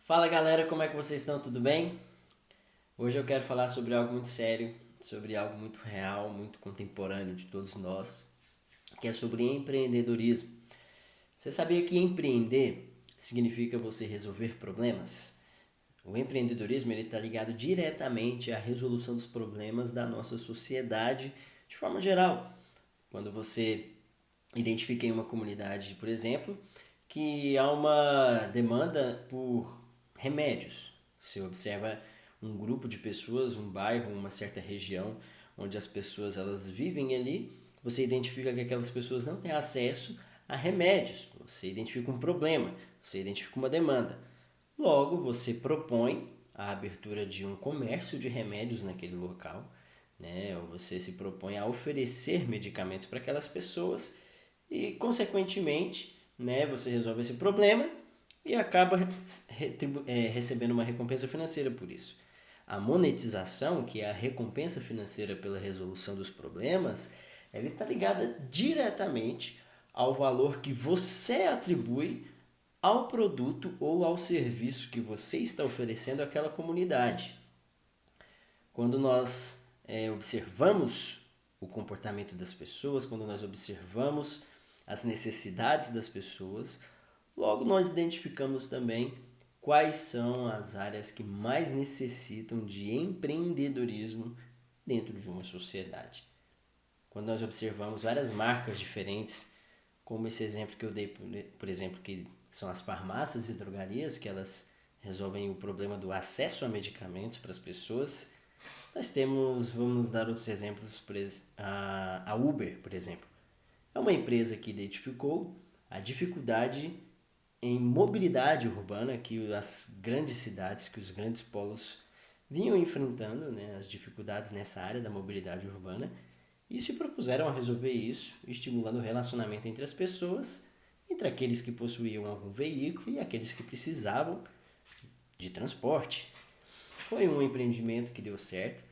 Fala galera, como é que vocês estão? Tudo bem? Hoje eu quero falar sobre algo muito sério, sobre algo muito real, muito contemporâneo de todos nós, que é sobre empreendedorismo. Você sabia que empreender significa você resolver problemas? O empreendedorismo está ligado diretamente à resolução dos problemas da nossa sociedade de forma geral. Quando você identifica em uma comunidade, por exemplo, que há uma demanda por remédios. Você observa um grupo de pessoas, um bairro, uma certa região onde as pessoas elas vivem ali, você identifica que aquelas pessoas não têm acesso a remédios. Você identifica um problema, você identifica uma demanda. Logo, você propõe a abertura de um comércio de remédios naquele local, né? Ou você se propõe a oferecer medicamentos para aquelas pessoas e, consequentemente, né, você resolve esse problema e acaba recebendo uma recompensa financeira por isso. A monetização, que é a recompensa financeira pela resolução dos problemas, ela está ligada diretamente ao valor que você atribui ao produto ou ao serviço que você está oferecendo àquela comunidade. Quando nós observamos o comportamento das pessoas, quando nós observamos as necessidades das pessoas, logo nós identificamos também quais são as áreas que mais necessitam de empreendedorismo dentro de uma sociedade. Quando nós observamos várias marcas diferentes, como esse exemplo que eu dei, por exemplo, que são as farmácias e drogarias, que elas resolvem o problema do acesso a medicamentos para as pessoas. Nós temos, vamos dar outros exemplos, a Uber, por exemplo. É uma empresa que identificou a dificuldade em mobilidade urbana que as grandes cidades, que os grandes polos vinham enfrentando, né, as dificuldades nessa área da mobilidade urbana, e se propuseram a resolver isso, estimulando o relacionamento entre as pessoas, entre aqueles que possuíam algum veículo e aqueles que precisavam de transporte. Foi um empreendimento que deu certo,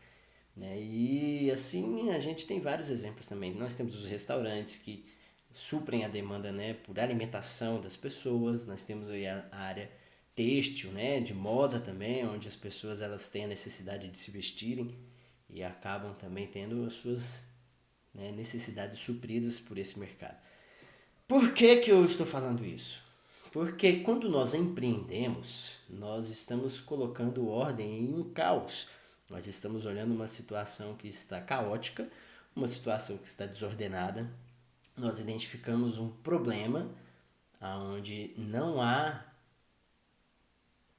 né? E assim a gente tem vários exemplos também. Nós temos os restaurantes que suprem a demanda, né, por alimentação das pessoas. Nós temos aí a área têxtil, né, de moda também, onde as pessoas elas têm a necessidade de se vestirem e acabam também tendo as suas, né, necessidades supridas por esse mercado. Por que, que eu estou falando isso? Porque quando nós empreendemos, nós estamos colocando ordem em um caos. Nós estamos olhando uma situação que está caótica, uma situação que está desordenada. Nós identificamos um problema onde não há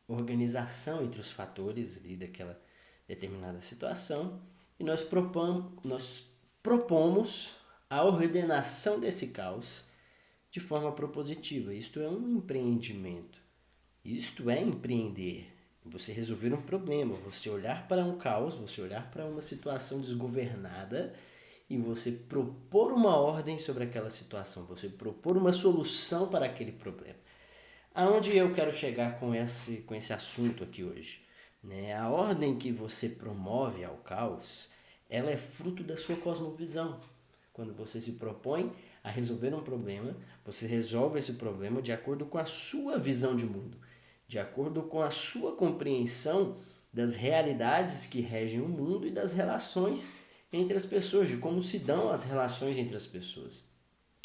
organização entre os fatores ali daquela determinada situação e nós propomos a ordenação desse caos de forma propositiva. Isto é um empreendimento. Isto é empreender. Você resolver um problema, você olhar para um caos, você olhar para uma situação desgovernada e você propor uma ordem sobre aquela situação, você propor uma solução para aquele problema. Aonde eu quero chegar com esse assunto aqui hoje? Né? A ordem que você promove ao caos, ela é fruto da sua cosmovisão. Quando você se propõe a resolver um problema, você resolve esse problema de acordo com a sua visão de mundo, de acordo com a sua compreensão das realidades que regem o mundo e das relações entre as pessoas, de como se dão as relações entre as pessoas.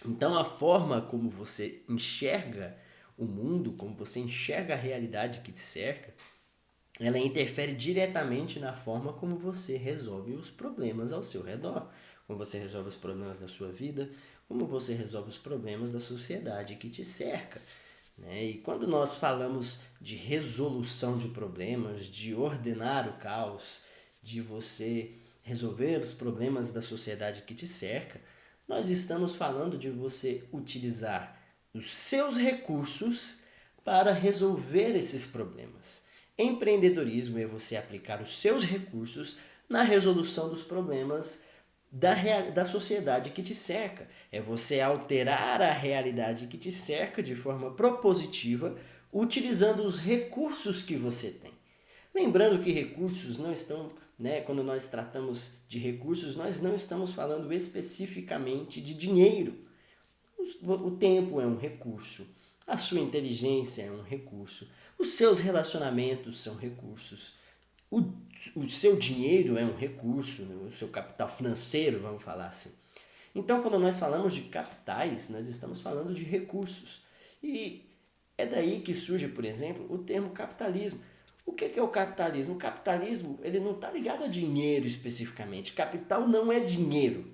Então, a forma como você enxerga o mundo, como você enxerga a realidade que te cerca, ela interfere diretamente na forma como você resolve os problemas ao seu redor, como você resolve os problemas da sua vida, como você resolve os problemas da sociedade que te cerca. Né? E quando nós falamos de resolução de problemas, de ordenar o caos, de você resolver os problemas da sociedade que te cerca, nós estamos falando de você utilizar os seus recursos para resolver esses problemas. Empreendedorismo é você aplicar os seus recursos na resolução dos problemas da sociedade que te cerca. É você alterar a realidade que te cerca de forma propositiva, utilizando os recursos que você tem. Lembrando que recursos não estão, né, quando nós tratamos de recursos, nós não estamos falando especificamente de dinheiro. O tempo é um recurso, A sua inteligência é um recurso. Os seus relacionamentos são recursos. O, o seu dinheiro é um recurso, né? O seu capital financeiro, vamos falar assim. Então, quando nós falamos de capitais, nós estamos falando de recursos. E é daí que surge, por exemplo, o termo capitalismo. O que é o capitalismo? O capitalismo ele não está ligado a dinheiro especificamente. Capital não é dinheiro.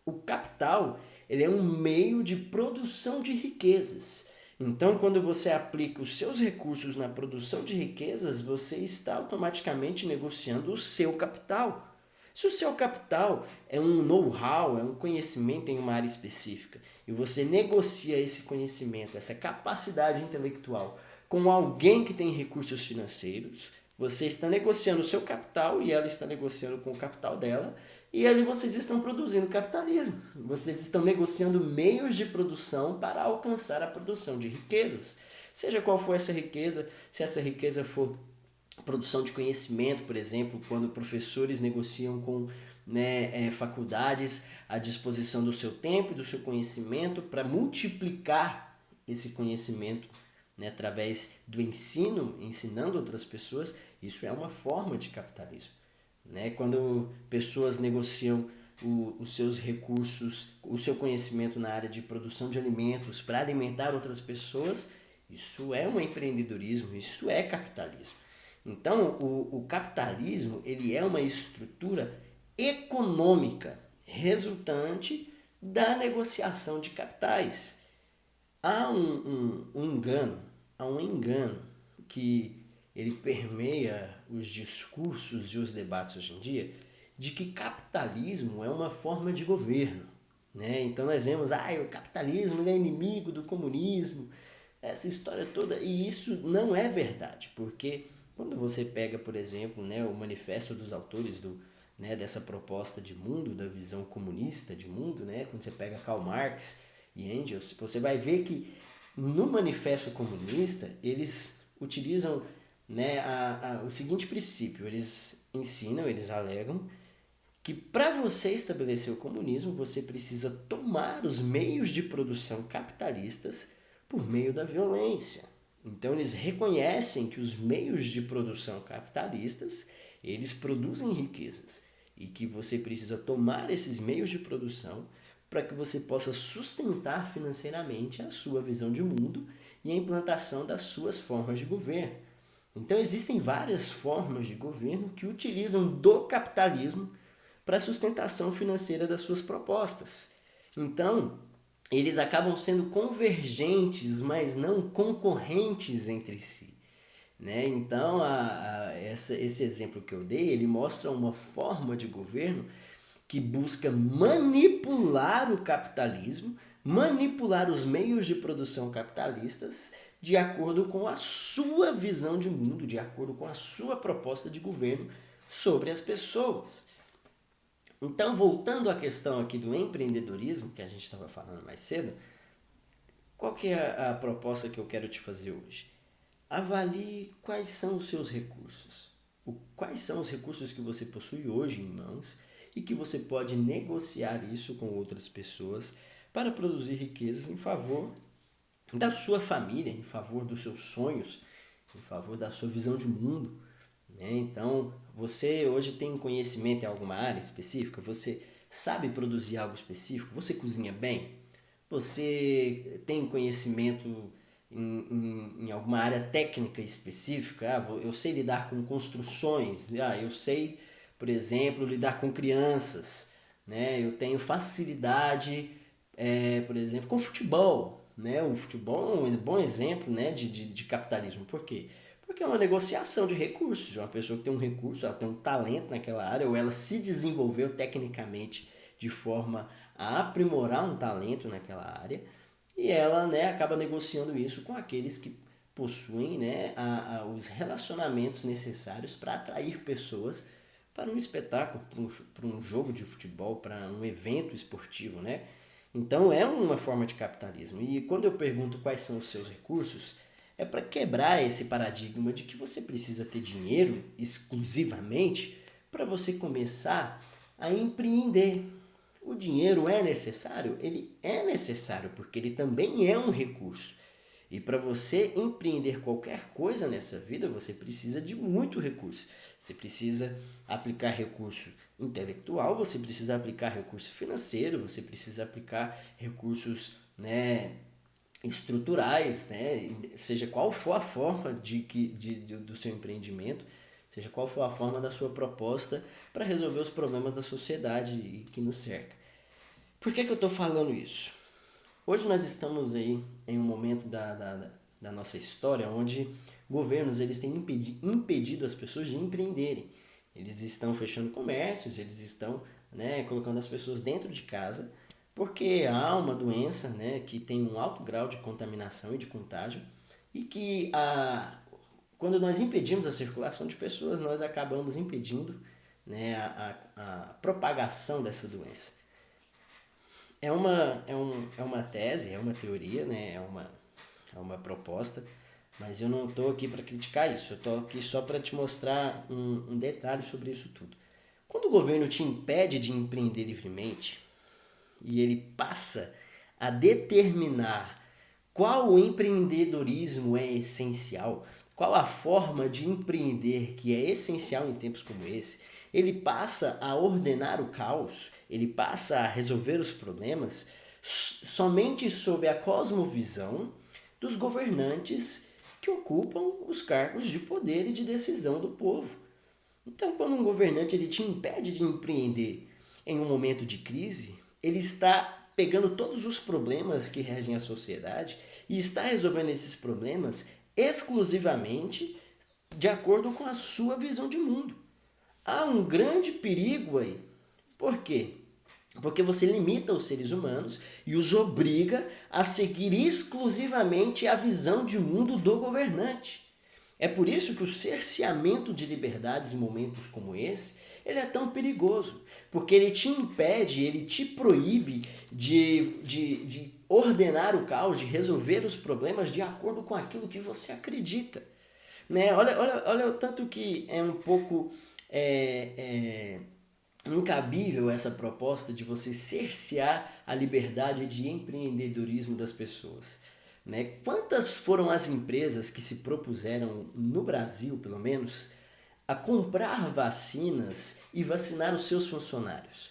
O capital ele é um meio de produção de riquezas. Então, quando você aplica os seus recursos na produção de riquezas, você está automaticamente negociando o seu capital. Se o seu capital é um know-how, é um conhecimento em uma área específica, e você negocia esse conhecimento, essa capacidade intelectual com alguém que tem recursos financeiros, você está negociando o seu capital e ela está negociando com o capital dela, e ali vocês estão produzindo capitalismo. Vocês estão negociando meios de produção para alcançar a produção de riquezas. Seja qual for essa riqueza, se essa riqueza for produção de conhecimento, por exemplo, quando professores negociam com faculdades à disposição do seu tempo e do seu conhecimento para multiplicar esse conhecimento, né, através do ensino, ensinando outras pessoas, isso é uma forma de capitalismo. Né? Quando pessoas negociam os seus recursos, o seu conhecimento na área de produção de alimentos para alimentar outras pessoas, isso é um empreendedorismo, isso é capitalismo. Então, o capitalismo ele é uma estrutura econômica resultante da negociação de capitais. Há um engano que ele permeia os discursos e os debates hoje em dia, de que capitalismo é uma forma de governo. Né? Então nós vemos, o capitalismo é inimigo do comunismo, essa história toda, e isso não é verdade, porque quando você pega, por exemplo, né, o manifesto dos autores dessa proposta de mundo, da visão comunista de mundo, né, quando você pega Karl Marx e Engels, você vai ver que no manifesto comunista eles utilizam, né, o seguinte princípio, eles ensinam, eles alegam que para você estabelecer o comunismo você precisa tomar os meios de produção capitalistas por meio da violência. Então eles reconhecem que os meios de produção capitalistas, eles produzem riquezas e que você precisa tomar esses meios de produção para que você possa sustentar financeiramente a sua visão de mundo e a implantação das suas formas de governo. Então existem várias formas de governo que utilizam do capitalismo para a sustentação financeira das suas propostas. Então, eles acabam sendo convergentes, mas não concorrentes entre si. Né? Então, esse exemplo que eu dei, ele mostra uma forma de governo que busca manipular o capitalismo, manipular os meios de produção capitalistas de acordo com a sua visão de mundo, de acordo com a sua proposta de governo sobre as pessoas. Então, voltando à questão aqui do empreendedorismo, que a gente estava falando mais cedo, qual que é a proposta que eu quero te fazer hoje? Avalie quais são os seus recursos. Quais são os recursos que você possui hoje em mãos e que você pode negociar isso com outras pessoas para produzir riquezas em favor da sua família, em favor dos seus sonhos, em favor da sua visão de mundo. Né? Então, você hoje tem conhecimento em alguma área específica? Você sabe produzir algo específico? Você cozinha bem? Você tem conhecimento em alguma área técnica específica? Eu sei lidar com construções. Eu sei, por exemplo, lidar com crianças. Né? Eu tenho facilidade, por exemplo, com futebol. Né? O futebol é um bom exemplo, né, de capitalismo. Por quê? Porque é uma negociação de recursos. Uma pessoa que tem um recurso, ela tem um talento naquela área, ou ela se desenvolveu tecnicamente de forma a aprimorar um talento naquela área, e ela, né, acaba negociando isso com aqueles que possuem, né, os relacionamentos necessários para atrair pessoas para um espetáculo, para um jogo de futebol, para um evento esportivo. Né? Então é uma forma de capitalismo. E quando eu pergunto quais são os seus recursos, é para quebrar esse paradigma de que você precisa ter dinheiro exclusivamente para você começar a empreender. O dinheiro é necessário? Ele é necessário porque ele também é um recurso. E para você empreender qualquer coisa nessa vida, você precisa de muito recurso. Você precisa aplicar recurso intelectual, você precisa aplicar recurso financeiro, você precisa aplicar recursos, né, estruturais, né? Seja qual for a forma do seu empreendimento, seja qual for a forma da sua proposta para resolver os problemas da sociedade que nos cerca. Por que eu estou falando isso? Hoje nós estamos aí em um momento da nossa história onde governos eles têm impedido as pessoas de empreenderem. Eles estão fechando comércios, eles estão, né, colocando as pessoas dentro de casa, porque há uma doença, né, que tem um alto grau de contaminação e de contágio, e que quando nós impedimos a circulação de pessoas, nós acabamos impedindo, né, a propagação dessa doença. É uma tese, é uma teoria, né? É uma proposta, mas eu não estou aqui para criticar isso, eu estou aqui só para te mostrar um detalhe sobre isso tudo. Quando o governo te impede de empreender livremente e ele passa a determinar qual o empreendedorismo é essencial, qual a forma de empreender que é essencial em tempos como esse, ele passa a ordenar o caos, ele passa a resolver os problemas somente sob a cosmovisão dos governantes que ocupam os cargos de poder e de decisão do povo. Então, quando um governante ele te impede de empreender em um momento de crise, ele está pegando todos os problemas que regem a sociedade e está resolvendo esses problemas exclusivamente de acordo com a sua visão de mundo. Há um grande perigo aí. Por quê? Porque você limita os seres humanos e os obriga a seguir exclusivamente a visão de mundo do governante. É por isso que o cerceamento de liberdades em momentos como esse, ele é tão perigoso, porque ele te impede, ele te proíbe de ordenar o caos, de resolver os problemas de acordo com aquilo que você acredita. Né? Olha o tanto que é um pouco incabível essa proposta de você cercear a liberdade de empreendedorismo das pessoas. Né? Quantas foram as empresas que se propuseram, no Brasil pelo menos, a comprar vacinas e vacinar os seus funcionários?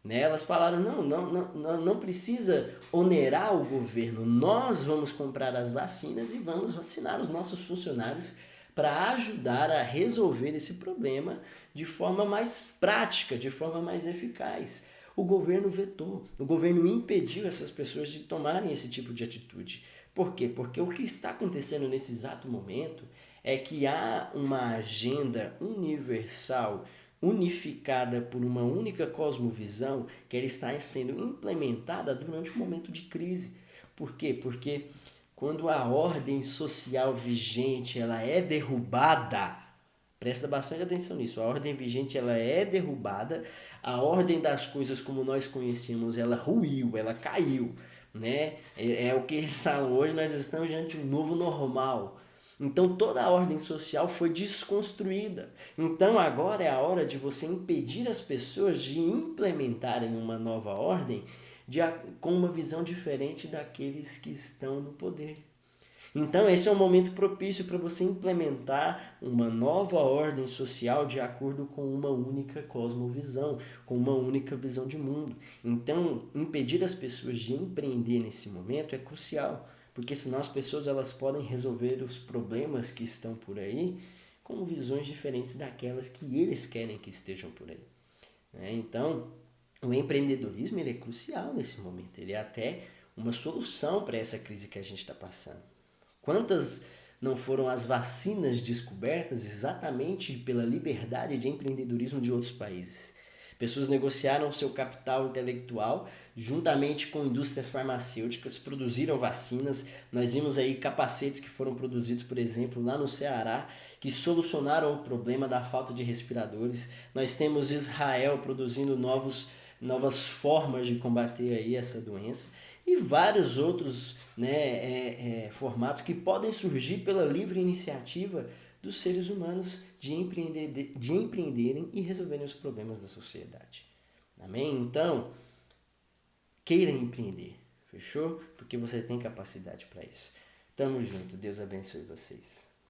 Né? Elas falaram, não precisa onerar o governo, nós vamos comprar as vacinas e vamos vacinar os nossos funcionários para ajudar a resolver esse problema de forma mais prática, de forma mais eficaz. O governo vetou, o governo impediu essas pessoas de tomarem esse tipo de atitude. Por quê? Porque o que está acontecendo nesse exato momento é que há uma agenda universal, unificada por uma única cosmovisão, que ela está sendo implementada durante um momento de crise. Por quê? Porque quando a ordem social vigente ela é derrubada, presta bastante atenção nisso, a ordem vigente ela é derrubada, a ordem das coisas como nós conhecemos, ela ruiu, ela caiu, né? É o que eles falam hoje, nós estamos diante de um novo normal. Então toda a ordem social foi desconstruída. Então agora é a hora de você impedir as pessoas de implementarem uma nova ordem com uma visão diferente daqueles que estão no poder. Então esse é um momento propício para você implementar uma nova ordem social de acordo com uma única cosmovisão, com uma única visão de mundo. Então impedir as pessoas de empreender nesse momento é crucial, porque senão as pessoas elas podem resolver os problemas que estão por aí com visões diferentes daquelas que eles querem que estejam por aí. Então o empreendedorismo ele é crucial nesse momento, ele é até uma solução para essa crise que a gente está passando. Quantas não foram as vacinas descobertas exatamente pela liberdade de empreendedorismo de outros países? Pessoas negociaram seu capital intelectual juntamente com indústrias farmacêuticas, produziram vacinas. Nós vimos aí capacetes que foram produzidos, por exemplo, lá no Ceará, que solucionaram o problema da falta de respiradores. Nós temos Israel produzindo novas formas de combater aí essa doença e vários outros, né, formatos que podem surgir pela livre iniciativa dos seres humanos de empreenderem e resolverem os problemas da sociedade. Amém? Então, queira empreender, fechou? Porque você tem capacidade para isso. Tamo junto, Deus abençoe vocês.